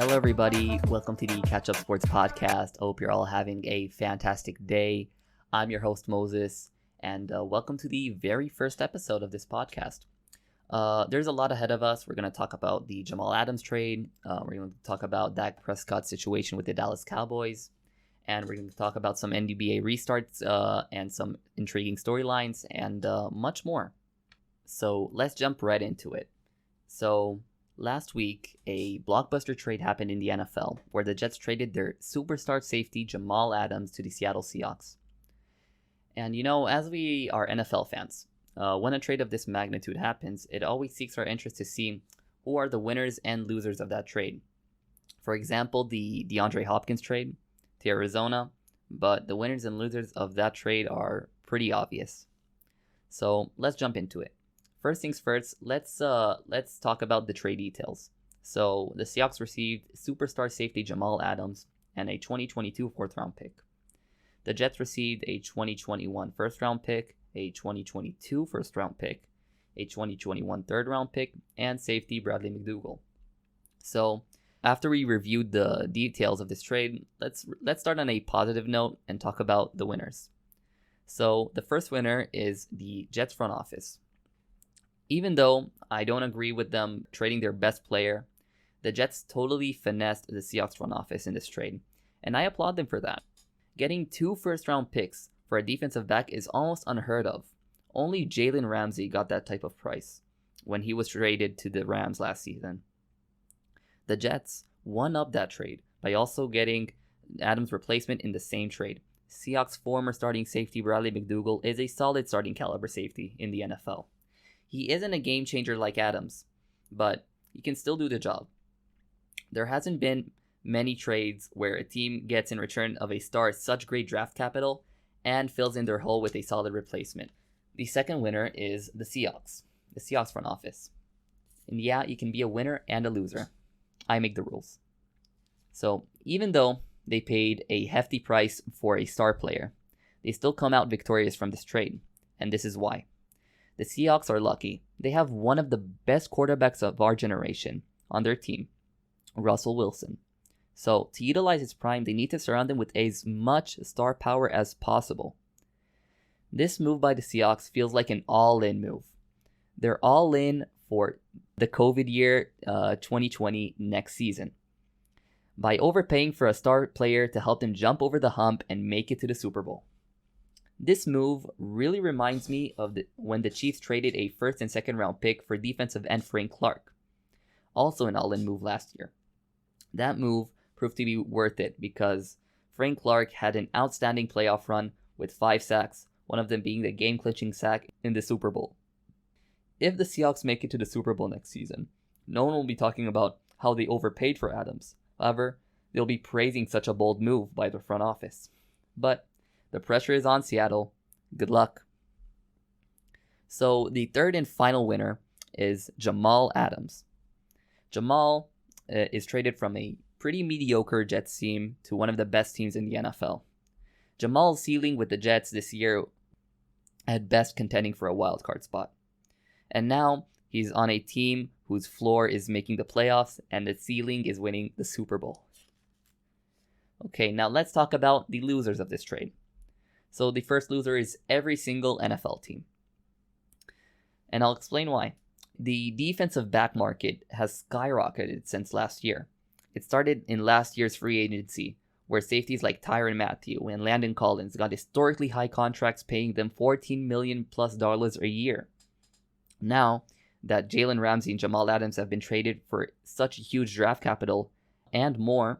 Hello, everybody. Welcome to the Catch Up Sports Podcast. I hope you're all having a fantastic day. I'm your host, Moses, and welcome to the very first episode of this podcast. There's a lot ahead of us. We're going to talk about the Jamaal Adams trade. We're going to talk about Dak Prescott's situation with the Dallas Cowboys. And we're going to talk about some NBA restarts and some intriguing storylines and much more. So let's jump right into it. So last week, a blockbuster trade happened in the NFL where the Jets traded their superstar safety Jamaal Adams to the Seattle Seahawks. And as we are NFL fans, when a trade of this magnitude happens, it always seeks our interest to see who are the winners and losers of that trade. For example, the DeAndre Hopkins trade to Arizona, but the winners and losers of that trade are pretty obvious. So let's jump into it. First things first, let's talk about the trade details. So the Seahawks received superstar safety Jamaal Adams and a 2022 fourth-round pick. The Jets received a 2021 first-round pick, a 2022 first-round pick, a 2021 third-round pick, and safety Bradley McDougald. So after we reviewed the details of this trade, let's start on a positive note and talk about the winners. So the first winner is the Jets front office. Even though I don't agree with them trading their best player, the Jets totally finessed the Seahawks front office in this trade, and I applaud them for that. Getting 2 first-round picks for a defensive back is almost unheard of. Only Jalen Ramsey got that type of price when he was traded to the Rams last season. The Jets won up that trade by also getting Adams' replacement in the same trade. Seahawks' former starting safety Bradley McDougald is a solid starting caliber safety in the NFL. He isn't a game changer like Adams, but he can still do the job. There hasn't been many trades where a team gets in return of a star such great draft capital and fills in their hole with a solid replacement. The second winner is the Seahawks front office. And yeah, you can be a winner and a loser. I make the rules. So even though they paid a hefty price for a star player, they still come out victorious from this trade, and this is why. The Seahawks are lucky. They have one of the best quarterbacks of our generation on their team, Russell Wilson. So to utilize his prime, they need to surround him with as much star power as possible. This move by the Seahawks feels like an all-in move. They're all in for the COVID year 2020 next season by overpaying for a star player to help them jump over the hump and make it to the Super Bowl. This move really reminds me of when the Chiefs traded a first and second round pick for defensive end Frank Clark, also an all-in move last year. That move proved to be worth it because Frank Clark had an outstanding playoff run with 5 sacks, one of them being the game-clinching sack in the Super Bowl. If the Seahawks make it to the Super Bowl next season, no one will be talking about how they overpaid for Adams. However, they'll be praising such a bold move by the front office. But the pressure is on Seattle. Good luck. So the third and final winner is Jamaal Adams. Jamaal is traded from a pretty mediocre Jets team to one of the best teams in the NFL. Jamaal's ceiling with the Jets this year at best contending for a wildcard spot. And now he's on a team whose floor is making the playoffs and the ceiling is winning the Super Bowl. Okay, now let's talk about the losers of this trade. So the first loser is every single NFL team. And I'll explain why. The defensive back market has skyrocketed since last year. It started in last year's free agency, where safeties like Tyrann Mathieu and Landon Collins got historically high contracts paying them $14 million plus a year. Now that Jalen Ramsey and Jamaal Adams have been traded for such a huge draft capital and more,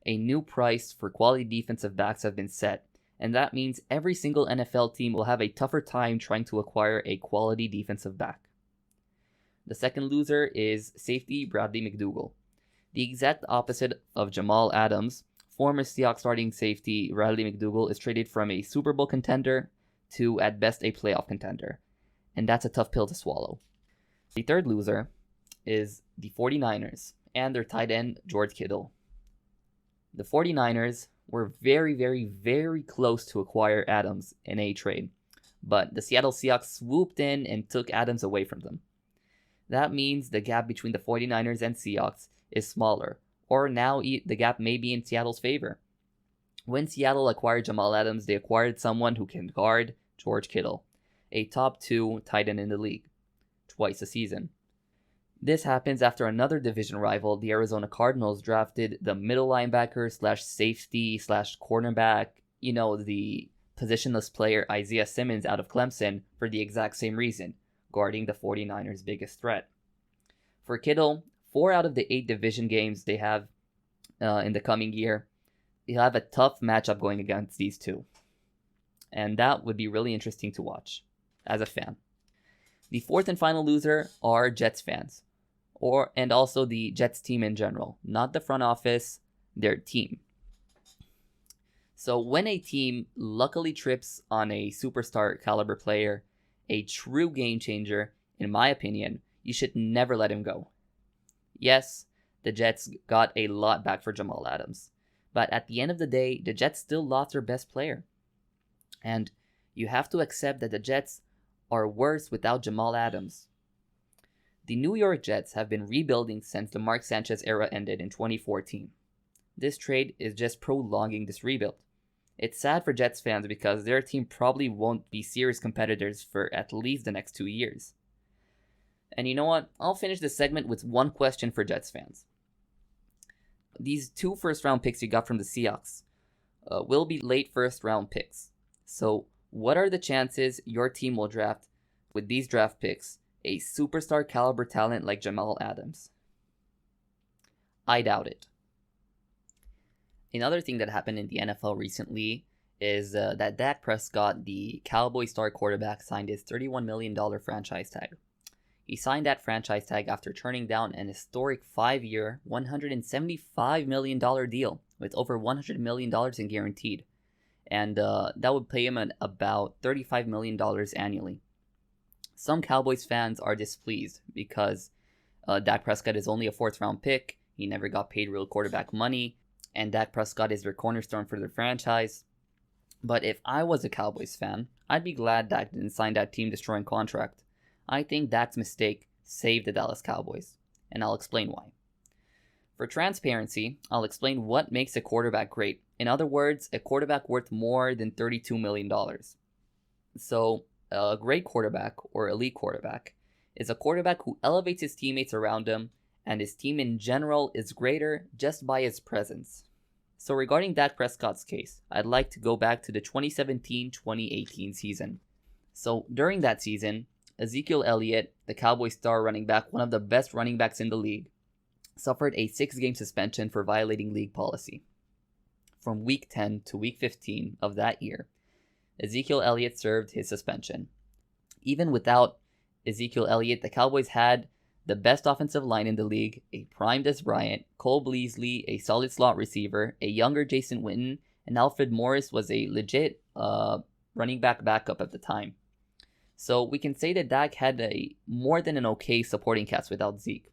a new price for quality defensive backs have been set. And that means every single NFL team will have a tougher time trying to acquire a quality defensive back. The second loser is safety Bradley McDougald. The exact opposite of Jamaal Adams, former Seahawks starting safety Bradley McDougald is traded from a Super Bowl contender to at best a playoff contender. And that's a tough pill to swallow. The third loser is the 49ers and their tight end George Kittle. The 49ers were very, very, very close to acquire Adams in a trade, but the Seattle Seahawks swooped in and took Adams away from them. That means the gap between the 49ers and Seahawks is smaller, or now the gap may be in Seattle's favor. When Seattle acquired Jamaal Adams, they acquired someone who can guard George Kittle, a top 2 tight end in the league, twice a season. This happens after another division rival, the Arizona Cardinals, drafted the middle linebacker / safety / cornerback, the positionless player Isaiah Simmons out of Clemson for the exact same reason, guarding the 49ers' biggest threat. For Kittle, 4 out of the 8 division games they have in the coming year, he'll have a tough matchup going against these two. And that would be really interesting to watch as a fan. The fourth and final loser are Jets fans, and also the Jets team in general, not the front office, their team. So when a team luckily trips on a superstar caliber player, a true game changer, in my opinion, you should never let him go. Yes, the Jets got a lot back for Jamaal Adams, but at the end of the day, the Jets still lost their best player. And you have to accept that the Jets are worse without Jamaal Adams. The New York Jets have been rebuilding since the Mark Sanchez era ended in 2014. This trade is just prolonging this rebuild. It's sad for Jets fans because their team probably won't be serious competitors for at least the next 2 years. And you know what? I'll finish this segment with one question for Jets fans. These 2 first-round picks you got from the Seahawks will be late first-round picks. So what are the chances your team will draft, with these draft picks, a superstar caliber talent like Jamaal Adams? I doubt it. Another thing that happened in the NFL recently is that Dak Prescott, the Cowboys star quarterback, signed his $31 million franchise tag. He signed that franchise tag after turning down an historic 5-year, $175 million deal with over $100 million in guaranteed. And that would pay him about $35 million annually. Some Cowboys fans are displeased because Dak Prescott is only a 4th-round pick. He never got paid real quarterback money, and Dak Prescott is their cornerstone for their franchise. But if I was a Cowboys fan, I'd be glad Dak didn't sign that team-destroying contract. I think Dak's mistake saved the Dallas Cowboys, and I'll explain why. For transparency, I'll explain what makes a quarterback great. In other words, a quarterback worth more than $32 million. So, a great quarterback, or elite quarterback, is a quarterback who elevates his teammates around him, and his team in general is greater just by his presence. So regarding Dak Prescott's case, I'd like to go back to the 2017-2018 season. So during that season, Ezekiel Elliott, the Cowboys star running back, one of the best running backs in the league, suffered a 6-game suspension for violating league policy. From week 10 to week 15 of that year, Ezekiel Elliott served his suspension. Even without Ezekiel Elliott, the Cowboys had the best offensive line in the league, a prime Des Bryant, Cole Beasley, a solid slot receiver, a younger Jason Witten, and Alfred Morris was a legit running back backup at the time. So we can say that Dak had a more than an okay supporting cast without Zeke.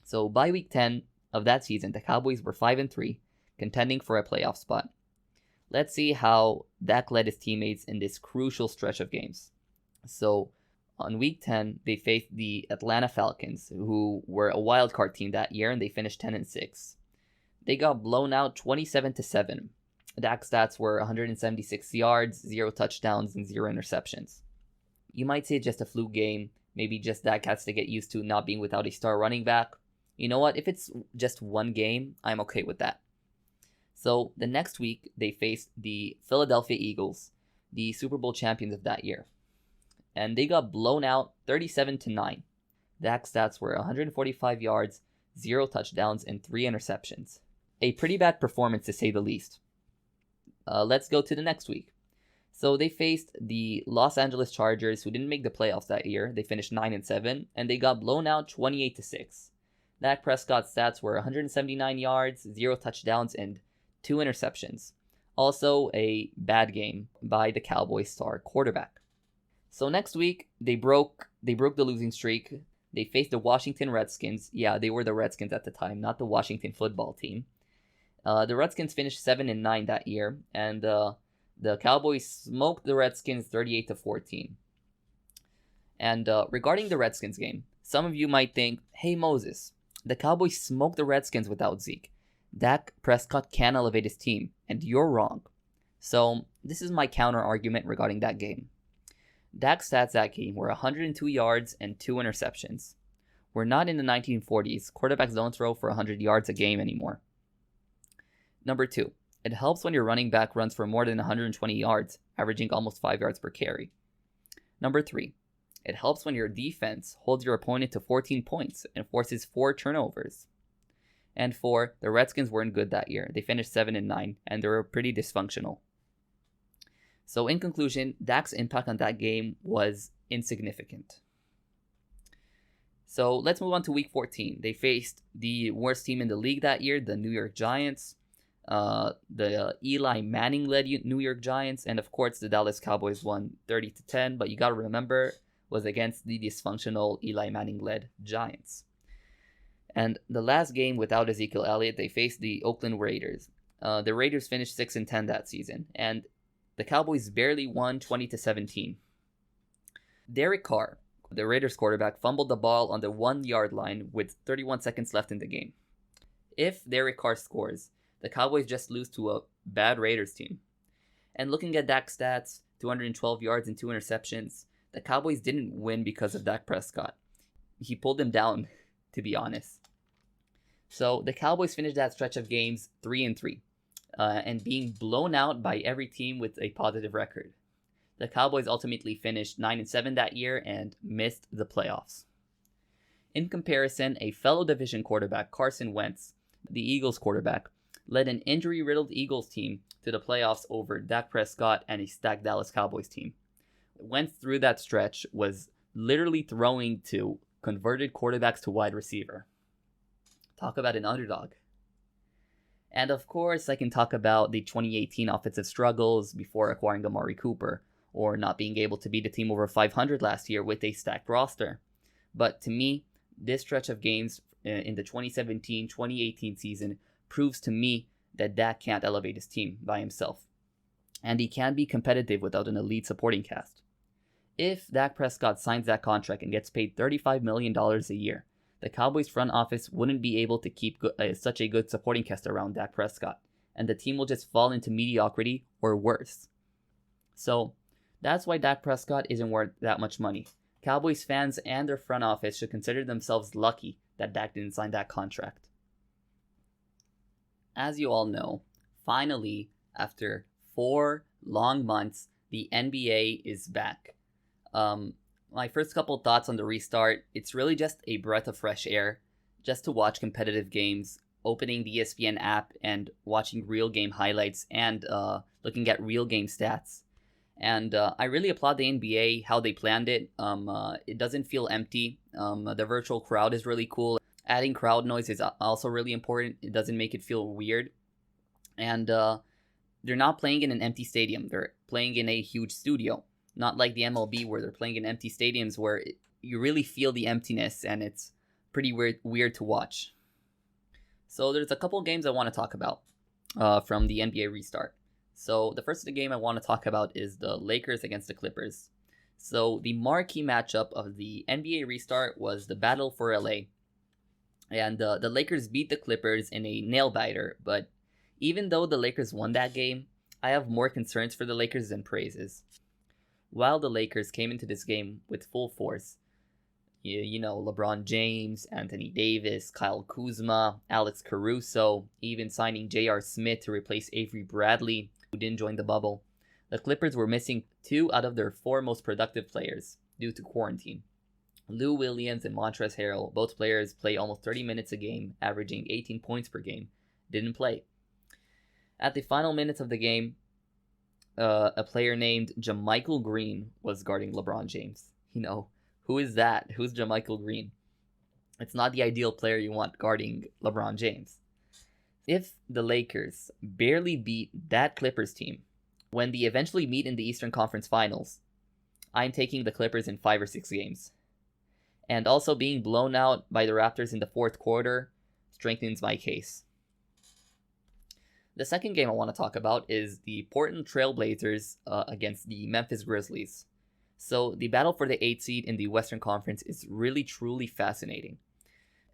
So by week 10 of that season, the Cowboys were 5-3, contending for a playoff spot. Let's see how Dak led his teammates in this crucial stretch of games. So on week 10, they faced the Atlanta Falcons, who were a wild card team that year, and they finished 10-6. They got blown out 27-7. Dak's stats were 176 yards, 0 touchdowns, and 0 interceptions. You might say just a fluke game. Maybe just Dak has to get used to not being without a star running back. You know what? If it's just one game, I'm okay with that. So the next week, they faced the Philadelphia Eagles, the Super Bowl champions of that year. And they got blown out 37-9. Dak's stats were 145 yards, 0 touchdowns, and 3 interceptions. A pretty bad performance to say the least. Let's go to the next week. So they faced the Los Angeles Chargers, who didn't make the playoffs that year. They finished 9-7, and they got blown out 28-6. Dak Prescott's stats were 179 yards, 0 touchdowns, and 2 interceptions. Also a bad game by the Cowboys star quarterback. So next week, they broke the losing streak. They faced the Washington Redskins. Yeah, they were the Redskins at the time, not the Washington football team. The Redskins finished 7-9 that year, and the Cowboys smoked the Redskins 38-14. And regarding the Redskins game, some of you might think, hey Moses, the Cowboys smoked the Redskins without Zeke. Dak Prescott can elevate his team, and you're wrong. So this is my counter argument regarding that game. Dak's stats that game were 102 yards and 2 interceptions. We're not in the 1940s. Quarterbacks don't throw for 100 yards a game anymore. Number 2, it helps when your running back runs for more than 120 yards, averaging almost 5 yards per carry. Number 3, it helps when your defense holds your opponent to 14 points and forces 4 turnovers. And 4, the Redskins weren't good that year. They finished 7-9, and they were pretty dysfunctional. So in conclusion, Dak's impact on that game was insignificant. So let's move on to Week 14. They faced the worst team in the league that year, the New York Giants, the Eli Manning-led New York Giants, and of course the Dallas Cowboys won 30-10. But you got to remember, was against the dysfunctional Eli Manning-led Giants. And the last game without Ezekiel Elliott, they faced the Oakland Raiders. The Raiders finished 6-10 that season, and the Cowboys barely won 20-17. Derek Carr, the Raiders quarterback, fumbled the ball on the 1-yard line with 31 seconds left in the game. If Derek Carr scores, the Cowboys just lose to a bad Raiders team. And looking at Dak's stats, 212 yards and 2 interceptions, the Cowboys didn't win because of Dak Prescott. He pulled them down, to be honest. So the Cowboys finished that stretch of games 3-3, and being blown out by every team with a positive record. The Cowboys ultimately finished 9-7 that year and missed the playoffs. In comparison, a fellow division quarterback, Carson Wentz, the Eagles quarterback, led an injury-riddled Eagles team to the playoffs over Dak Prescott and a stacked Dallas Cowboys team. Wentz through that stretch was literally throwing to converted quarterbacks to wide receiver. Talk about an underdog. And of course, I can talk about the 2018 offensive struggles before acquiring Amari Cooper, or not being able to beat a team over 500 last year with a stacked roster. But to me, this stretch of games in the 2017-2018 season proves to me that Dak can't elevate his team by himself. And he can't be competitive without an elite supporting cast. If Dak Prescott signs that contract and gets paid $35 million a year, the Cowboys front office wouldn't be able to keep such a good supporting cast around Dak Prescott, and the team will just fall into mediocrity or worse. So that's why Dak Prescott isn't worth that much money. Cowboys fans and their front office should consider themselves lucky that Dak didn't sign that contract. As you all know, finally, after 4 long months, the NBA is back. My first couple thoughts on the restart, it's really just a breath of fresh air, just to watch competitive games, opening the ESPN app and watching real game highlights and looking at real game stats. And I really applaud the NBA, how they planned it. It doesn't feel empty. The virtual crowd is really cool. Adding crowd noise is also really important. It doesn't make it feel weird. And they're not playing in an empty stadium. They're playing in a huge studio. Not like the MLB where they're playing in empty stadiums where you really feel the emptiness and it's pretty weird to watch. So there's a couple games I want to talk about from the NBA restart. So the first game I want to talk about is the Lakers against the Clippers. So the marquee matchup of the NBA restart was the battle for LA. And the Lakers beat the Clippers in a nail-biter. But even though the Lakers won that game, I have more concerns for the Lakers than praises. While the Lakers came into this game with full force, you know, LeBron James, Anthony Davis, Kyle Kuzma, Alex Caruso, even signing J.R. Smith to replace Avery Bradley, who didn't join the bubble, the Clippers were missing 2 out of their 4 most productive players due to quarantine. Lou Williams and Montrezl Harrell, both players play almost 30 minutes a game, averaging 18 points per game, didn't play. At the final minutes of the game, a player named Jamichael Green was guarding LeBron James. You know, who is that? Who's Jamichael Green? It's not the ideal player you want guarding LeBron James. If the Lakers barely beat that Clippers team when they eventually meet in the Eastern Conference Finals, I'm taking the Clippers in 5 or 6 games. And also being blown out by the Raptors in the 4th quarter strengthens my case. The second game I want to talk about is the Portland Trail Blazers against the Memphis Grizzlies. So the battle for the 8th seed in the Western Conference is really truly fascinating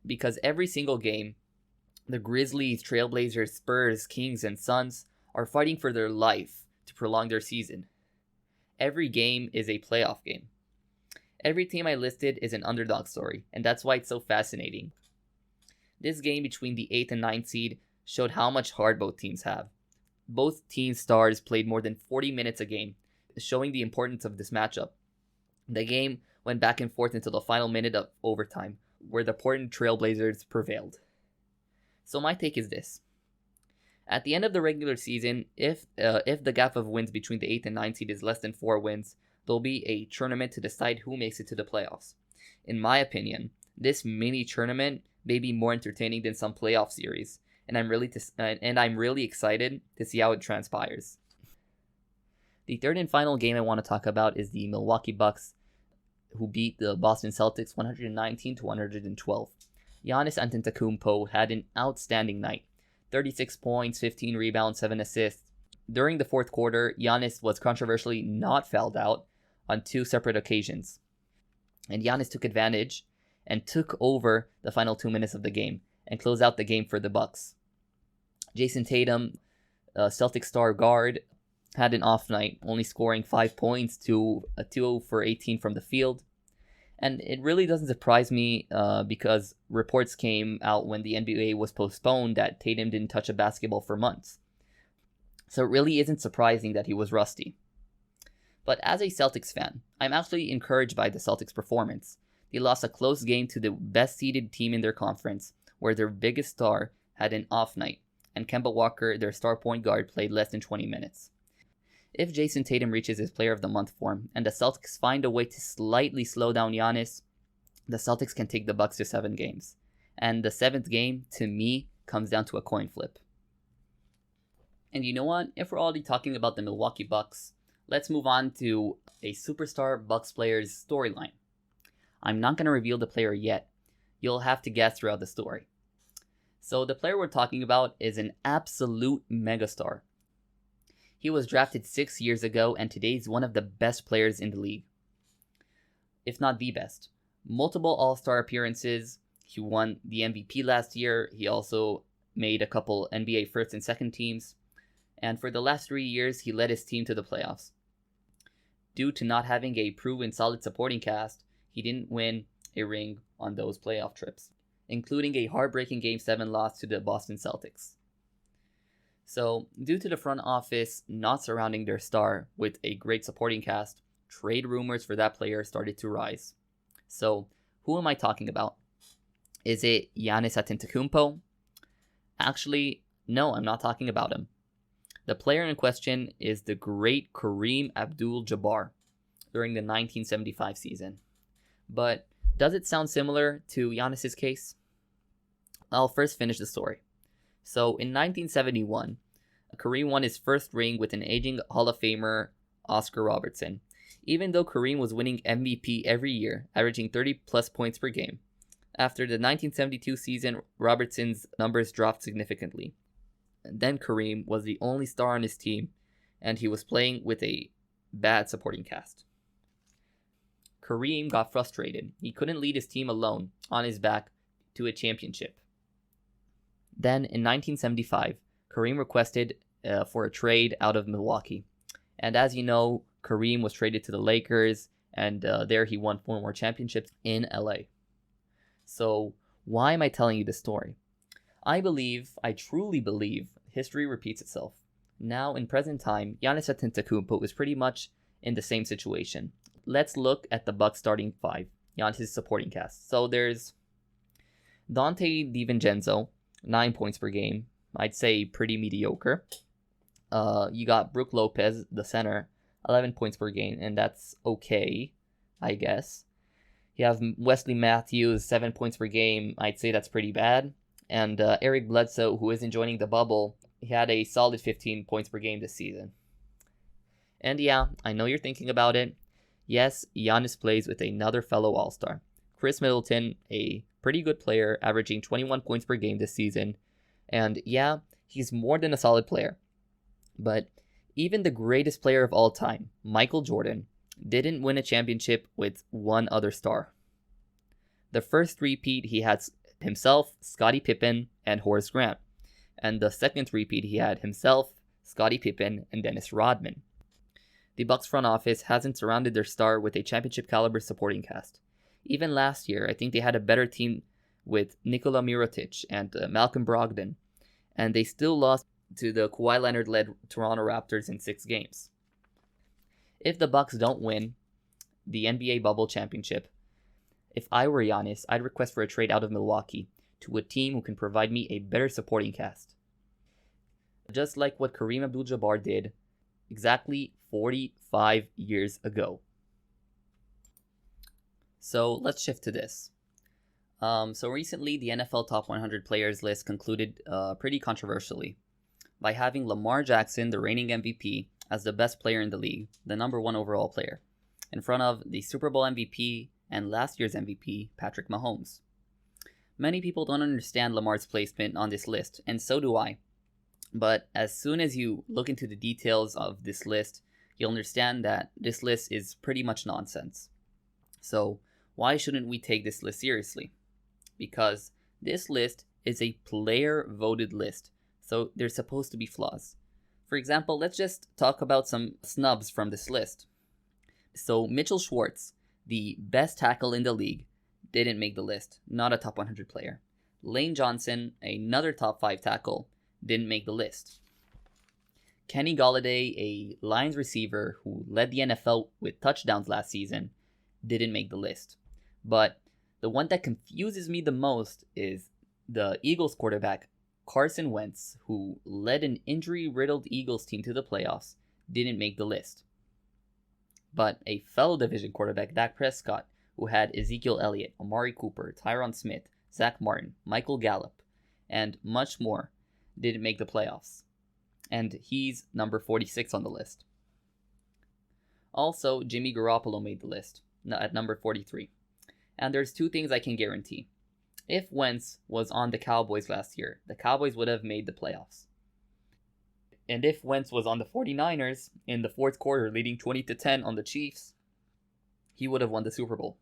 because every single game The Grizzlies, Trailblazers, Spurs, Kings, and Suns are fighting for their life to prolong their season. Every game is a playoff game. Every team I listed is an underdog story, and that's why it's so fascinating. This game between the 8th and 9th seed showed how much heart both teams have. Both teams' stars played more than 40 minutes a game, showing the importance of this matchup. The game went back and forth until the final minute of overtime, where the Portland Trailblazers prevailed. So my take is this. At the end of the regular season, if the gap of wins between the 8th and 9th seed is less than 4 wins, there'll be a tournament to decide who makes it to the playoffs. In my opinion, this mini tournament may be more entertaining than some playoff series, and I'm really excited to see how it transpires. The third and final game I want to talk about is the Milwaukee Bucks, who beat the Boston Celtics 119-112. Giannis Antetokounmpo had an outstanding night. 36 points, 15 rebounds, 7 assists. During the fourth quarter, Giannis was controversially not fouled out on 2 separate occasions. And Giannis took advantage and took over the final 2 minutes of the game and closed out the game for the Bucks. Jason Tatum, Celtic star guard, had an off night, only scoring 5 points to a 2 for 18 from the field. And it really doesn't surprise me because reports came out when the NBA was postponed that Tatum didn't touch a basketball for months. So it really isn't surprising that he was rusty. But as a Celtics fan, I'm actually encouraged by the Celtics' performance. They lost a close game to the best-seeded team in their conference, where their biggest star had an off night, and Kemba Walker, their star point guard, played less than 20 minutes. If Jason Tatum reaches his Player of the Month form, and the Celtics find a way to slightly slow down Giannis, the Celtics can take the Bucks to 7 games. And the 7th game, to me, comes down to a coin flip. And you know what? If we're already talking about the Milwaukee Bucks, let's move on to a superstar Bucks player's storyline. I'm not going to reveal the player yet. You'll have to guess throughout the story. So the player we're talking about is an absolute megastar. He was drafted 6 years ago and today is one of the best players in the league, if not the best. Multiple All-Star appearances. He won the MVP last year. He also made a couple NBA first and second teams. And for the last 3 years, he led his team to the playoffs. Due to not having a proven solid supporting cast, he didn't win a ring on those playoff trips, including a heartbreaking Game 7 loss to the Boston Celtics. So, due to the front office not surrounding their star with a great supporting cast, trade rumors for that player started to rise. So, who am I talking about? Is it Giannis Antetokounmpo? Actually, no, I'm not talking about him. The player in question is the great Kareem Abdul-Jabbar during the 1975 season. But does it sound similar to Giannis's case? I'll first finish the story. So in 1971, Kareem won his first ring with an aging Hall of Famer, Oscar Robertson. Even though Kareem was winning MVP every year, averaging 30 plus points per game. After the 1972 season, Robertson's numbers dropped significantly. And then Kareem was the only star on his team, and he was playing with a bad supporting cast. Kareem got frustrated. He couldn't lead his team alone, on his back, to a championship. Then, in 1975, Kareem requested for a trade out of Milwaukee. And as you know, Kareem was traded to the Lakers, and there he won 4 more championships in LA. So, why am I telling you this story? I truly believe, history repeats itself. Now, in present time, Giannis Antetokounmpo is pretty much in the same situation. Let's look at the Bucks starting 5, Giannis' supporting cast. So there's Dante DiVincenzo, 9 points per game. I'd say pretty mediocre. You got Brook Lopez, the center, 11 points per game, and that's okay, I guess. You have Wesley Matthews, 7 points per game. I'd say that's pretty bad. And Eric Bledsoe, who isn't joining the bubble, he had a solid 15 points per game this season. And yeah, I know you're thinking about it. Yes, Giannis plays with another fellow All-Star, Chris Middleton, a pretty good player, averaging 21 points per game this season. And yeah, he's more than a solid player. But even the greatest player of all time, Michael Jordan, didn't win a championship with one other star. The first repeat he had himself, Scottie Pippen, and Horace Grant. And the second three-peat, he had himself, Scottie Pippen, and Dennis Rodman. The Bucks front office hasn't surrounded their star with a championship-caliber supporting cast. Even last year, I think they had a better team with Nikola Mirotic and Malcolm Brogdon, and they still lost to the Kawhi Leonard-led Toronto Raptors in 6 games. If the Bucks don't win the NBA bubble championship, if I were Giannis, I'd request for a trade out of Milwaukee to a team who can provide me a better supporting cast. Just like what Kareem Abdul-Jabbar did exactly 45 years ago. So let's shift to this. So recently, the NFL Top 100 Players list concluded pretty controversially by having Lamar Jackson, the reigning MVP, as the best player in the league, the number 1 overall player, in front of the Super Bowl MVP and last year's MVP, Patrick Mahomes. Many people don't understand Lamar's placement on this list, and so do I. But as soon as you look into the details of this list, you'll understand that this list is pretty much nonsense. So why shouldn't we take this list seriously? Because this list is a player-voted list, so there's supposed to be flaws. For example, let's just talk about some snubs from this list. So Mitchell Schwartz, the best tackle in the league, didn't make the list, not a top 100 player. Lane Johnson, another top 5 tackle, didn't make the list. Kenny Golladay, a Lions receiver who led the NFL with touchdowns last season, didn't make the list. But the one that confuses me the most is the Eagles quarterback, Carson Wentz, who led an injury-riddled Eagles team to the playoffs, didn't make the list. But a fellow division quarterback, Dak Prescott, who had Ezekiel Elliott, Amari Cooper, Tyron Smith, Zach Martin, Michael Gallup, and much more, didn't make the playoffs. And he's number 46 on the list. Also, Jimmy Garoppolo made the list at number 43. And there's 2 things I can guarantee. If Wentz was on the Cowboys last year, the Cowboys would have made the playoffs. And if Wentz was on the 49ers in the 4th quarter, leading 20-10 on the Chiefs, he would have won the Super Bowl.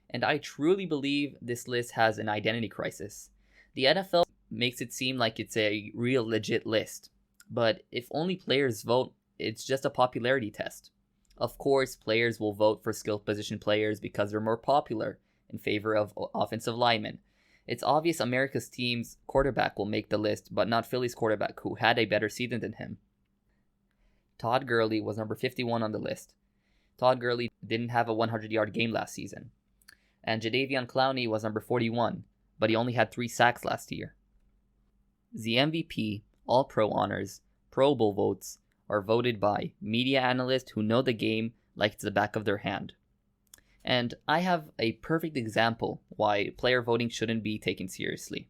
And I truly believe this list has an identity crisis. The NFL makes it seem like it's a real legit list. But if only players vote, it's just a popularity test. Of course, players will vote for skill position players because they're more popular in favor of offensive linemen. It's obvious America's team's quarterback will make the list, but not Philly's quarterback, who had a better season than him. Todd Gurley was number 51 on the list. Todd Gurley didn't have a 100-yard game last season. And Jadeveon Clowney was number 41, but he only had 3 sacks last year. The MVP, All-Pro honors, Pro Bowl votes are voted by media analysts who know the game like it's the back of their hand. And I have a perfect example why player voting shouldn't be taken seriously.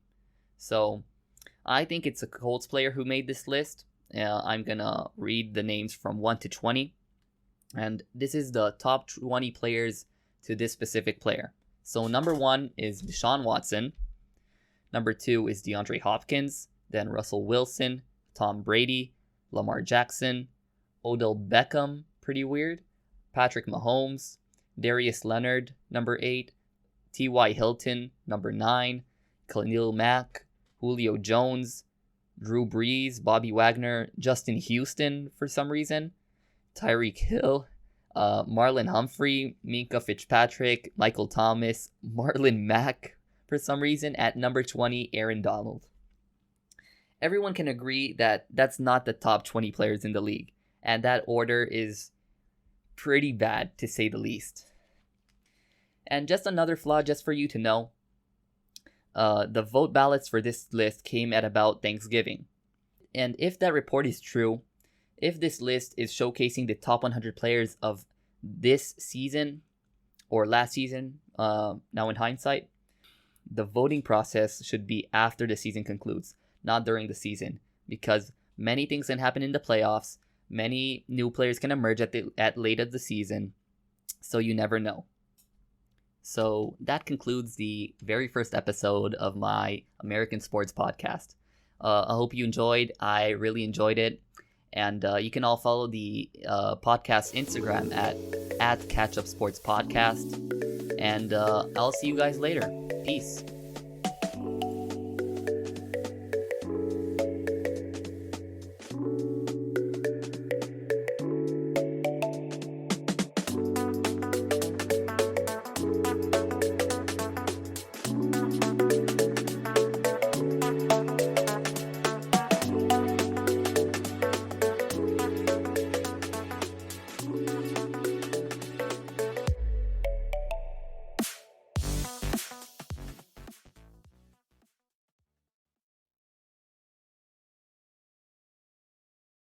So, I think it's a Colts player who made this list. I'm gonna read the names from 1 to 20. And this is the top 20 players to this specific player. So number 1 is Deshaun Watson. Number 2 is DeAndre Hopkins. Then Russell Wilson, Tom Brady, Lamar Jackson, Odell Beckham, pretty weird, Patrick Mahomes, Darius Leonard, number 8, T.Y. Hilton, number 9, Khalil Mack, Julio Jones, Drew Brees, Bobby Wagner, Justin Houston for some reason, Tyreek Hill, Marlon Humphrey, Minka Fitzpatrick, Michael Thomas, Marlon Mack for some reason, at number 20, Aaron Donald. Everyone can agree that that's not the top 20 players in the league, and that order is pretty bad, to say the least. And just another flaw, just for you to know, the vote ballots for this list came at about Thanksgiving. And if that report is true, if this list is showcasing the top 100 players of this season, or last season, now in hindsight, the voting process should be after the season concludes, not during the season, because many things can happen in the playoffs. Many new players can emerge at late of the season, so you never know. So that concludes the very first episode of my American sports podcast. I hope you enjoyed. I really enjoyed it. And you can all follow the podcast Instagram at Catch Up Sports Podcast. And I'll see you guys later. Peace.